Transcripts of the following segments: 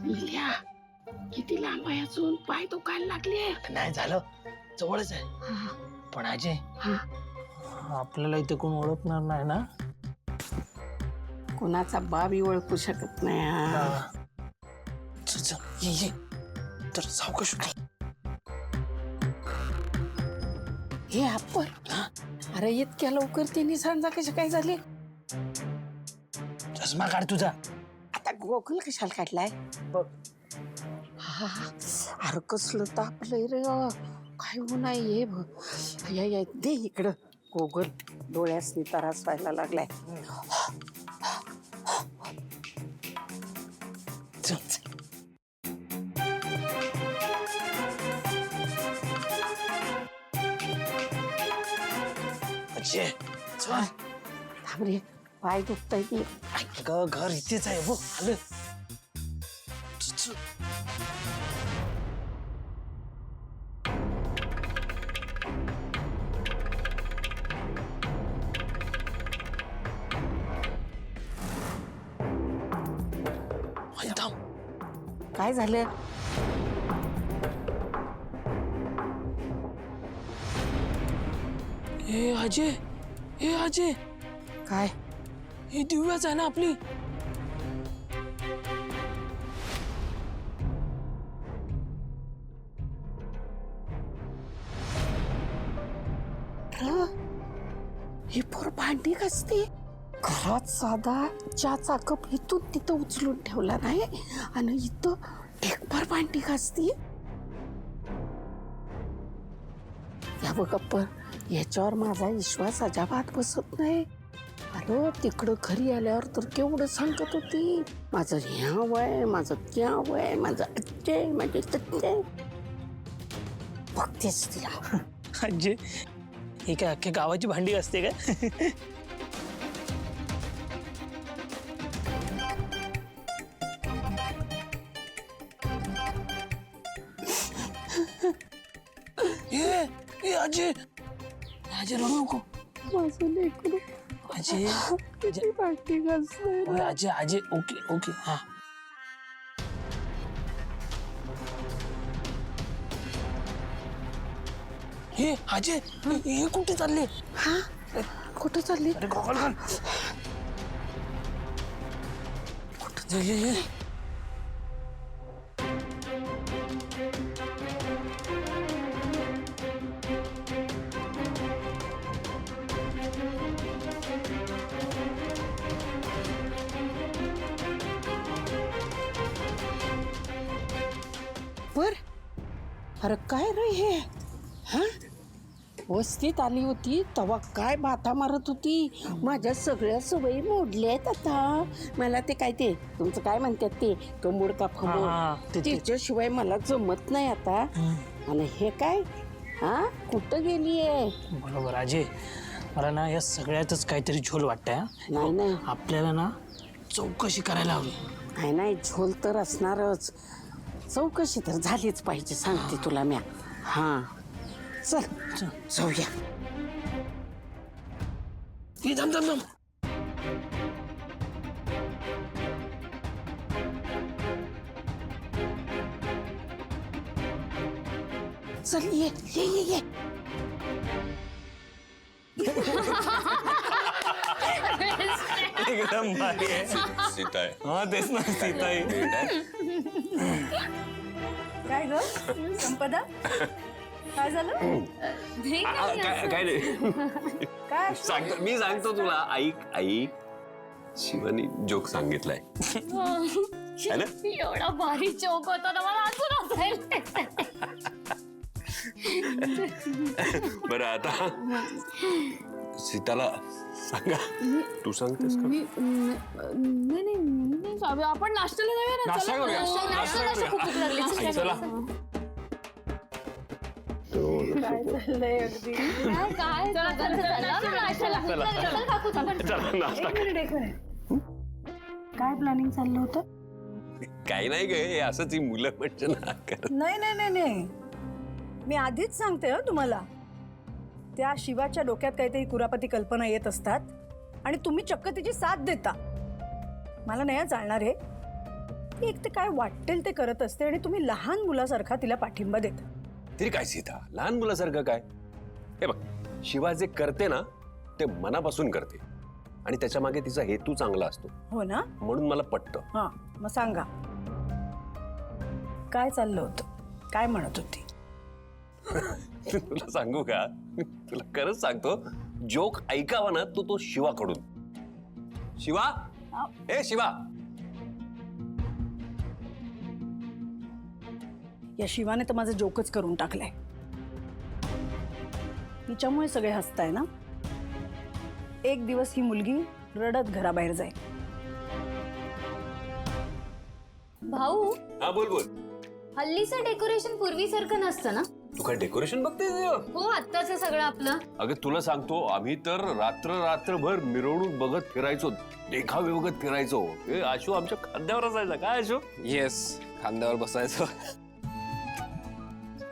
लिया किती लांब आहे अजून, पाय दुखायला लागले. नाही झालं, जवळच आहे. पण अजय, आपल्याला इथे कोण ओळखणार नाही ना? कोणाचा बाबी ओळखू शकत नाही. चल चल, ये तर सावकाश होती. हे आपण, अरे इतक्या लवकर तिने सांजा कशा काय झाले? चष्मा काढ तुझा. आता गोकुल कशाला काढलाय? बघ. हा, अरे कसलं तापलंय रे, काय होऊन आहे हे दे इकडं. गोगल डोळ्यासनी त्रास व्हायला लागलाय. अजय चल. थांब रे, पाय दुखताय की. घर इथेच आहे. हो आलं. चल. काय झालं? ए अजय काय? ही दिव्याच आहे ना आपली? ही पोर भांडी घासते. घरात साधा चहाचा कप इथून तिथं उचलून ठेवला नाही आणि इथं ढेकभर भांडी घासती. या बघ अप्पर, याच्यावर माझा विश्वास अजिबात बसत नाही. अरे तिकडं घरी आल्यावर तर केवढं सांगत होती, माझं ह्या वय, माझं त्या वय, माझं अज्जय, माझे तज्जय. बघतेच तिला. अजय, ही काय अख्ख्या गावाची भांडी असते काय? अजय रडू नको. माझं लेकरू अजय किती भांडी घासते. अजय ओके हा. हे अजय, हे कुठे चालले? हा, कुठं चालली? अरे गॉगल घाल. कुठं ये. बर, अरे काय रे हे? हा, वस्तीत आली होती तेव्हा काय बाता मारत होती. माझ्या सगळ्या सवयी मोडल्या आहेत आता. मला ते काय, ते तुमचं काय म्हणतात ते, कमोड का फमोड, त्याच्याशिवाय मला जमत नाही आता. आणि हे काय, हा कुठं गेलीये? बरोबर अजय, मला ना या सगळ्यातच काहीतरी झोल वाटतंय. नाही आपल्याला ना चौकशी करायला हवी. नाही झोल तर असणारच. चौकशी तर झालीच पाहिजे, सांगते तुला म्या. हा चल जाऊया. थांब. चल ये. एकदम भारी आहे. सीता आहे. हा तेच ना, सीता आहे. काय ग संपदा, काय झालं? काय नाही, काय सांगतो मी, सांगतो तुला. ऐक शिवानी जोक सांगितलाय है ना? एवढा भारी जोक होता ना, मला अजून हसायला. बरं आता सीताला सांगा. तू सांगतेस का? नाही, आपण नाश्त्याला जाऊया ना. नाश्ता करूया. नाश्ता खूप भूक लागली. चला. काय काय प्लॅनिंग चाललं होतं? काही नाही ग, हे असंच ही मुलं म्हणजे ना करत. नाही, मी आधीच सांगते हं तुम्हाला, त्या शिवाच्या डोक्यात काहीतरी कुरापती कल्पना येत असतात आणि तुम्ही चक्क तिची साथ देता. मला नाही चालणार हे. ती एक ते काय वाटेल ते करत असते आणि तुम्ही लहान मुलासारखा तिला पाठिंबा देता. तरी काय सीता, लहान मुलासारखं काय? हे बघ, शिवा जे करते ना ते मनापासून करते आणि त्याच्या मागे तिचा हेतू चांगला असतो. हो ना? म्हणून मला पटतं. हा, मग सांगा काय चाललं होतं, काय म्हणत होती? तुला सांगू का, तुला खरंच सांगतो, जोक ऐकावा ना तो शिवाकडून. शिवा, ए शिवा. या शिवाने तर माझं जोकच करून टाकलंय. तिच्यामुळे सगळे हसताय ना. एक दिवस ही मुलगी रडत घराबाहेर जाईल. भाऊ, हा बोल बोल. हल्लीचं डेकोरेशन पूर्वीसारखं नसतं ना? तू काय डेकोरेशन बघते? हो, आत्ताच सगळं आपलं. अगं तुला सांगतो, आम्ही तर रात्रभर मिरवणूक बघत फिरायचो, देखावे बघत फिरायचो. हे आशू आमच्या खांद्यावर असायचा. काय आशू? येस, खांद्यावर बसायचं.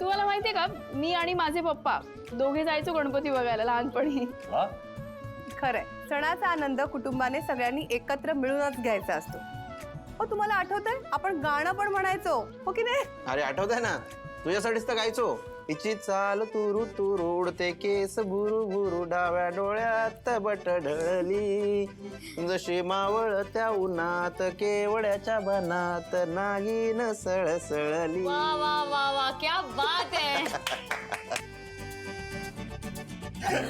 तुम्हाला माहितीये का, मी आणि माझे पप्पा दोघे जायचो गणपती बघायला लहानपणी. वा. खरंय, सणाचा आनंद कुटुंबाने सगळ्यांनी एकत्र मिळूनच घ्यायचा असतो. हो, तुम्हाला आठवतंय आपण गाणं पण म्हणायचो, हो की नाही? अरे आठवतंय ना, तुझ्यासाठीच तर गायचो. हिची चाल तुरु तुरु उडते, केस बुरु बुरु, डाव्या डोळ्यात बट ढळली, जशी मावळ त्या उन्हात, केवड्याच्या बनात नागिन सळसळली. वा वा वा वा, क्या बात आहे.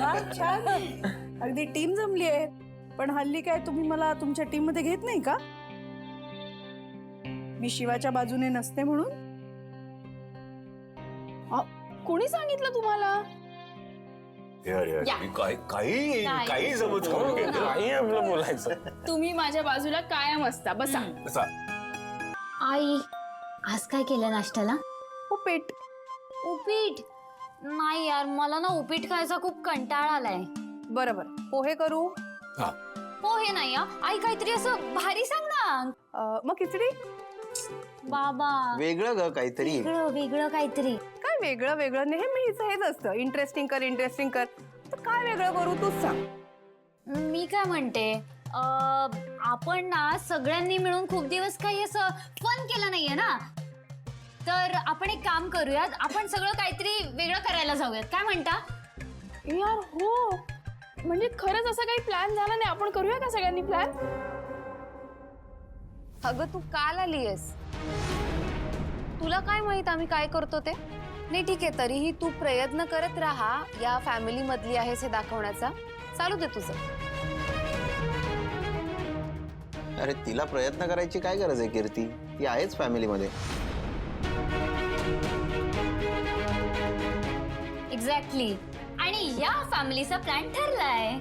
वा, छान. अगदी टीम जमली आहे. पण हल्ली काय तुम्ही मला तुमच्या टीम मध्ये घेत नाही का? मी शिवाच्या बाजूने नसते म्हणून? कोणी सांगितलं तुम्हाला? या. काही जमत करून घेतो. काही आपलं बोलायचं. तुम्ही माझ्या बाजूला कायम असता. बसा. कसा? आई, आज काय केलं नाश्त्याला? उपीट. उपीट? नाही यार, मला ना उपीट खायचा खूप कंटाळा आलाय. बरोबर, पोहे करू? पोहे नाही हा. आई, काहीतरी असं भारी सांग ना. मग खिचडी? बाबा, वेगळं ग काहीतरी. वेगळं काहीतरी. काय वेगळं वेगळं? नेहमीच हेच असतं, इंटरेस्टिंग कर इंटरेस्टिंग कर. तर काय वेगळं करू तूच सांग. मी काय म्हणते, आपण ना सगळ्यांनी मिळून खूप दिवस काही असं फन केलं नाहीये ना, तर आपण एक काम करूयात, आपण सगळं काहीतरी वेगळं करायला जाऊयात. काय म्हणता? यार हो, म्हणजे खरंच असं काही प्लॅन झाला नाही. आपण करूया का सगळ्यांनी प्लॅन? अगं, तू काल आलीयस, तुला काय माहित आम्ही काय करतो ते? नाही ठीक आहे, तरीही तू प्रयत्न करत राहा या फॅमिली मधली आहेस हे दाखवण्याचा. चालू दे तुझं. अरे तिला प्रयत्न करायची काय गरज आहे कीर्ती, ती आहेच फॅमिलीमध्ये. एक्झॅक्टली. आणि या फॅमिलीचा प्लॅन ठरलाय.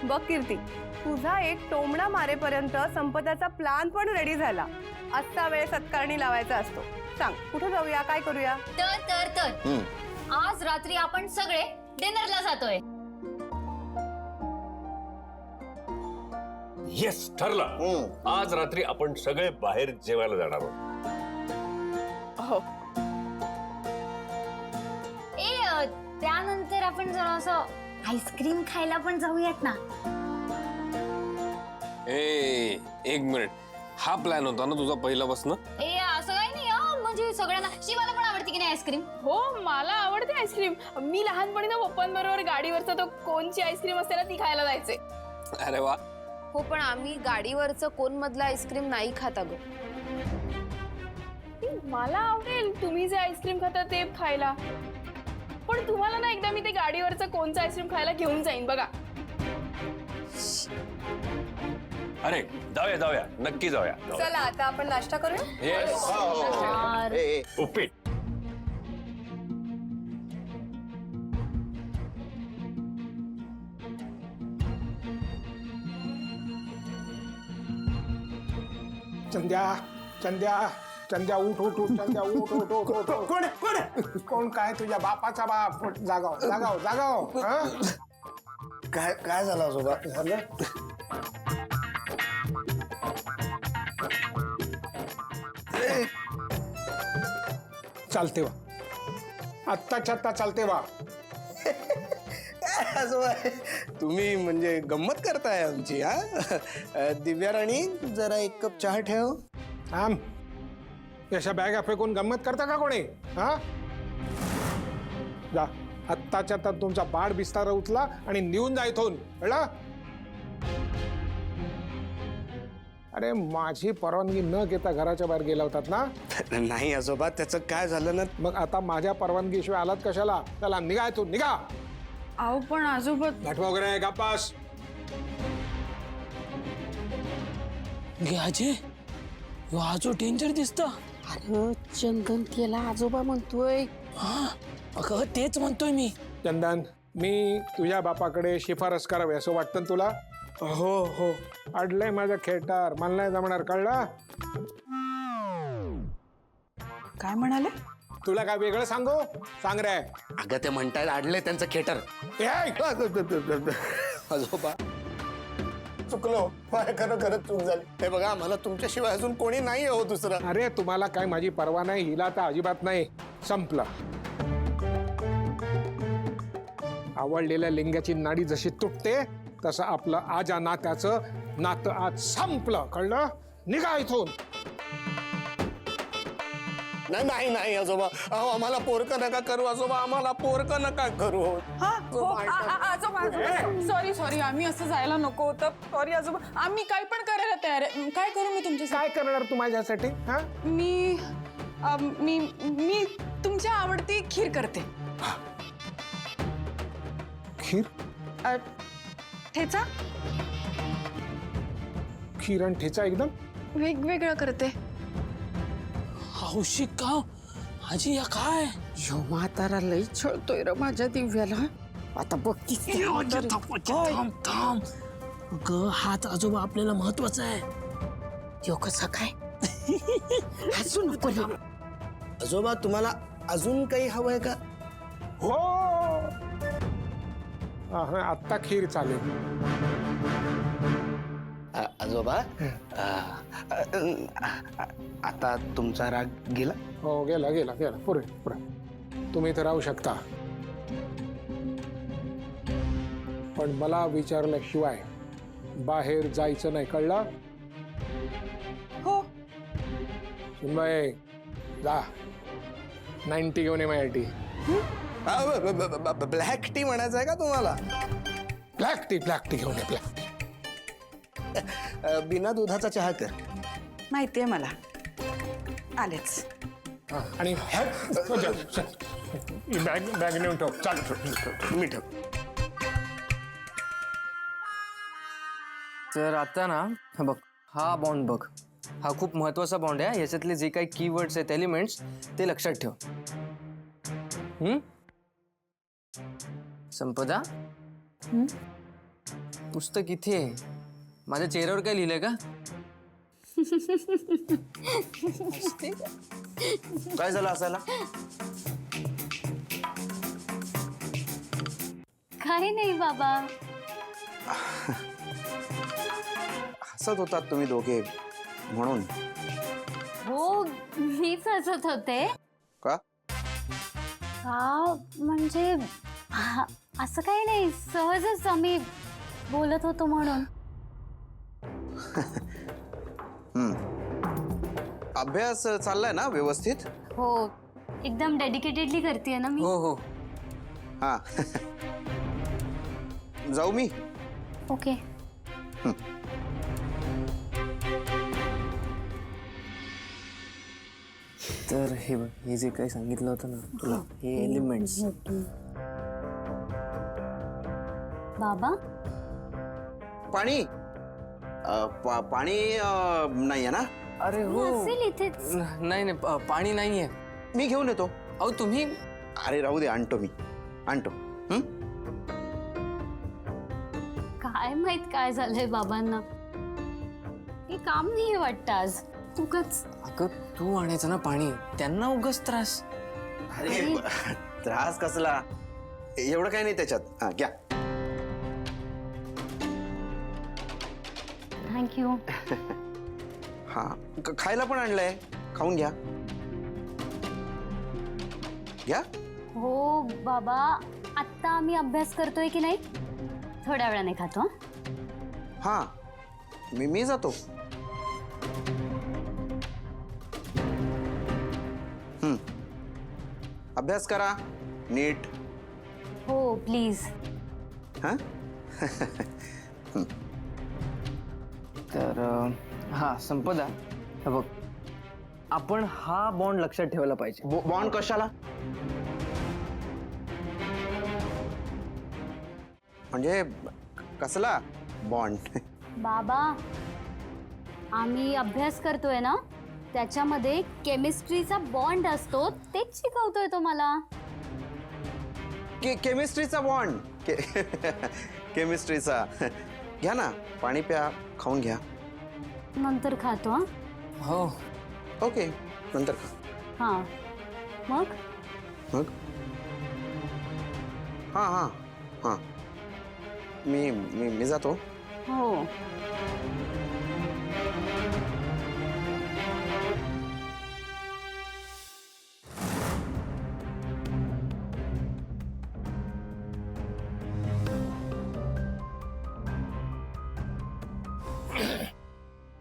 बघ कीर्ती, तुझा एक टोमणा मारेपर्यंत संपदाचा प्लान पण रेडी झाला. आजचा वेळ सत्कारणी लावायचा असतो. सांग, कुठे जाऊया, काय करूया? तर आज रात्री आपण सगळे डिनरला जातोय. येस, ठरलं. आज रात्री आपण सगळे बाहेर जेवायला जाणार आहोत. त्यानंतर आपण जरा असं आईस्क्रीम खायला पण जाऊयात ना. एक मिनिट, हा प्लॅन होता ना तुझा पहिल्यापासून? असं काही नाही हा. म्हणजे सगळ्यांना, शिवाला पण आवडते की नाही आईस्क्रीम? हो, मला आवडते आईस्क्रीम. मी लहानपणी ना पप्पांबरोबर गाडीवरचा तो कोनची आईस्क्रीम असते ना, ती खायला जायचे. अरे वा. हो, पण आम्ही गाडीवरचं कोण मधलं आईस्क्रीम नाही खाता ग. मला आवडेल तुम्ही जे आईस्क्रीम खाता ते खायला. पण तुम्हाला ना एकदा मी ते गाडीवरचं कोणचं आईस्क्रीम खायला घेऊन जाईन बघा. अरे जाऊया, नक्की जाऊया. चला, आता आपण नाश्ता करूया. येस. उपीट. चंद्या उठ उठ उठ चंद्या उठ उठ उठ उठ. कोण कोण काय तुझ्या बापाचा बाप? जागाव. काय काय झालं आजोबा? झालं चालते वा, आत्ताच्या आत्ता चालते वा. आजोबा तुम्ही म्हणजे गंमत करताय आमची हा दिव्या राणी जरा एक कप चहा ठेव. अशा बॅगा फेकून गंमत करता का कोणी? हा जा आत्ताच्या आत्ता तुमचा बाड बिस्तारा उचला आणि निघून जा इथून, कळलं? अरे माझी परवानगी न घेता घराच्या बाहेर गेला होतात ना? नाही आजोबा, त्याचं काय झालं ना? मग आता माझ्या परवानगीशिवाय आलात कशाला? त्याला निघा इथून, निघा. अहो पण आजोबा गाठवा वगैरे आहे गप्पास. अजय आजो डेंजर दिसत. अरे चंदन त्याला आजोबा म्हणतोय. हा अगं तेच म्हणतोय मी. चंदन, मी तुझ्या बापाकडे शिफारस करावी असं वाटतं ना तुला? हो हो, अडलंय माझं खेटर, मला नाही जमणार, कळलं? काय म्हणाले? तुला काय वेगळं सांगू? सांग रे. अगं ते म्हणतायत आडले त्यांचं खेटर. आजोबा चुकलो, खरं खरंच चूक झाली. हे बघा, मला तुमच्याशिवाय अजून कोणी नाही हो दुसरं. अरे तुम्हाला काय माझी परवा नाही, हिला तर अजिबात नाही. संपलं. आवडलेल्या लिंगाची नाडी जशी तुटते तसं आपलं आजा नात्याचं नातं आज संपलं, कळलं? निघा इथून. नाही नाही नाही आजोबा, अहो आम्हाला पोरकं नका करू आजोबा, आम्हाला पोरकं नका करू. आजोबा सॉरी सॉरी, आम्ही असं जायला नको होतं. सॉरी आजोबा, आम्ही काय पण करायला तयार आहे. काय करू मी तुमच्या? काय करणार तू माझ्यासाठी? हा, मी मी मी तुमच्या आवडती खीर करते. खीर? ठेचा खीर आणि ठेचा एकदम वेगवेगळं करते. हौशी का आजी या काय? ह्यो म्हातारा लई छळतोय र माझ्या दिव्याला. आता बघतीस ती म्हातारी. थांब थांब. अगं हाच आजोबा आपल्याला महत्वाचा आहे. ह्यो कसा काय? हसू नको ना. आजोबा तुम्हाला अजून काही हवंय का? हो. आत्ता खीर चालेल. आजोबा आता तुमचा राग गेला? हो गेला गेला गेला. पुरे पुरे तुम्ही इथे राहू शकता, पण मला विचारल्याशिवाय बाहेर जायचं नाही, कळलं? हो. सुनबाई जा, 90 घेऊन ये माझ्यासाठी. ब्लॅक टी म्हणायचं आहे का तुम्हाला? ब्लॅक टी घेऊन ये. ब्लॅक टी बिना दुधाचा चहा कर. माहितीये मला. आलेच. आणि बॅग नेऊन ठेव. चाल मी ठेव. तर आता ना बघ, हा बॉन्ड बघ, हा खूप महत्वाचा बॉन्ड आहे. याच्यातले जे काही कीवर्ड्स आहेत, एलिमेंट्स, ते लक्षात ठेव. संपदा, पुस्तक इथे आहे. माझ्या चेहऱ्यावर काय लिहिलंय का? काय झालं असायला? काही नाही बाबा. हसत होतात तुम्ही दोघे म्हणून. हो मीच हसत होते. का? का म्हणजे असं काही नाही, सहजच आम्ही बोलत होतो म्हणून. अभ्यास चाललाय ना व्यवस्थित? हो एकदम डेडिकेटेडली करते ना मी. हो हो. हा. जाऊ मी? ओके. तर हे बघ, हे जे काही सांगितलं होतं ना तुला, हे एलिमेंट्स. बाबा पाणी पाणी नाहीये ना? अरे हो. असेल इथेच. नाही नाही, पाणी नाहीये. मी घेऊन येतो. अहो तुम्ही. अरे राहू दे, आणतो मी, आणतो. काय माहित काय झालंय बाबांना. हे काम नाही वाटतं आज. उगाच. अगं तू आणायचं ना पाणी, त्यांना उगाच त्रास. अरे त्रास कसला, एवढं काही नाही त्याच्यात. हा घ्या. थँक्यू. हा खायला पण आणलंय, खाऊन घ्या. घ्या. हो बाबा, आत्ता आम्ही अभ्यास करतोय की नाही थोड्या वेळाने खातो हं? हा मी जातो. अभ्यास करा नीट. हो प्लीज. हा तर संपदा हे बघ, आपण हा बॉन्ड लक्षात ठेवला पाहिजे. बॉन्ड कशाला? म्हणजे कसला बॉन्ड? बाबा, आम्ही अभ्यास करतोय ना, त्याच्यामध्ये केमिस्ट्रीचा बॉन्ड असतो, तेच शिकवतोय तो मला. केमिस्ट्रीचा बॉन्ड. केमिस्ट्रीचा. घ्या ना, पाणी प्या, खाऊन घ्या. नंतर खातो हं? हो. ओके, नंतर खा. हां. मग मग हां हां हां मी जातो. हो.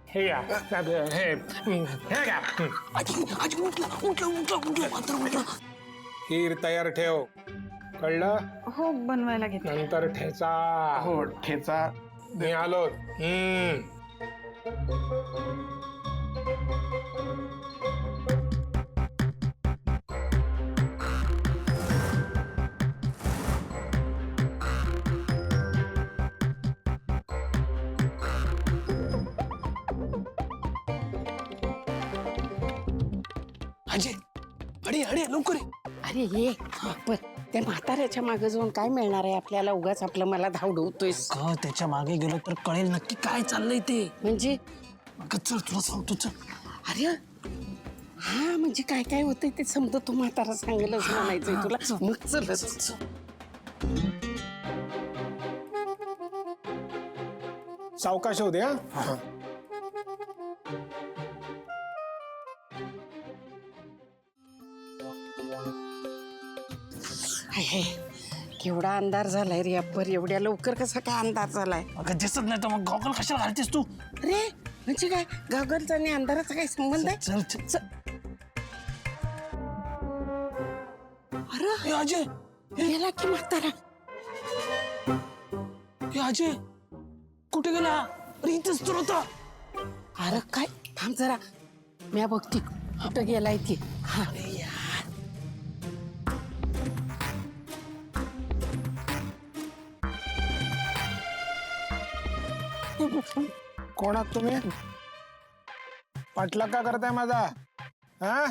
हे घ्या हे घ्या. खीर तयार ठेव, कळलं? हो बनवायला घेते. नंतर ठेचा. हो ठेचा. मी आलो. अजय, अडे अडे लवकर ये. अरे ये पण त्या म्हाताऱ्याच्या मागे जाऊन काय मिळणार आहे आपल्याला? उगाच आपलं मला धावडवतोयस. त्याच्या मागे गेलो तर कळेल नक्की काय चाललंय ते. म्हणजे अगं चल, तुला सांगतो चल. अरे हा, म्हणजे काय काय होतंय ते समजा तू म्हातारा सांगेलच म्हणायचंय तुला. मग चलच. सावकाश होऊ दे. हा आहे केवढा अंधार झालाय रे अप्पर. एवढ्या लवकर कसा काय अंधार झालाय? अगं दिसत नाही तर मग गॉगल कशाला घालतेस तू? अरे म्हणजे काय, गॉगलचा आणि अंधाराचा काय संबंध आहे? चल चल चल. अरे अजय, गेला की म्हातारा. अजय कुठे गेला? अरे इथंच तर होता. अरे काय, थांब जरा, म्या बघती कुठं गेलाय ती. हा कोण आहात तुम्ही? पाठलाग का करताय माझा? हा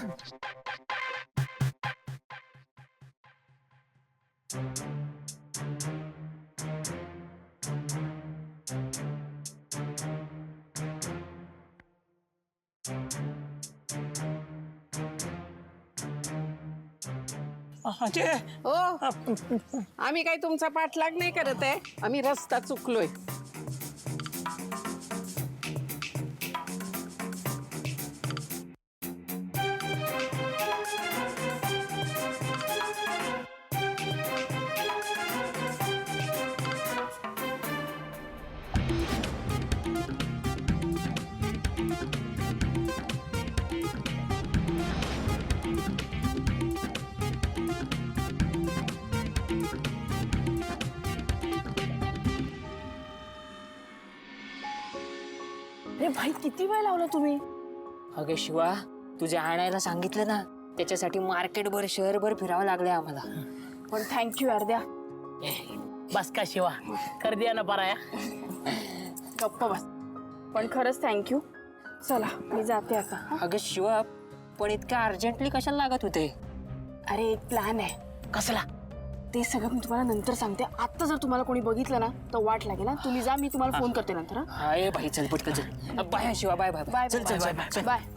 अजय, ओ, आम्ही काय तुमचा पाठलाग नाही करत आहे, आम्ही रस्ता चुकलोय. अरे भाई, किती वेळ लावला तुम्ही? अगं शिवा, तुझ्या आणायला सांगितलं ना, त्याच्यासाठी मार्केटभर शहरभर फिरावं लागलंय आम्हाला. पण थँक्यू यार. द्या बस का शिवा, कर दिया ना पराया. गप्प बस. पण खरंच थँक्यू. चला मी जाते आता. अगं शिवा, पण इतक्या अर्जंटली कशाला लागत होते? अरे एक प्लॅन आहे. कसला? ते सगळं मी तुम्हाला नंतर सांगते. आता जर तुम्हाला कोणी बघितलं ना तर वाट लागेल ना. तुम्ही जा, मी तुम्हाला फोन करते नंतर. हाय भाई, चल पटकन चल. Bye Shiva, bye bye bye चल चल बाय बाय. बाय.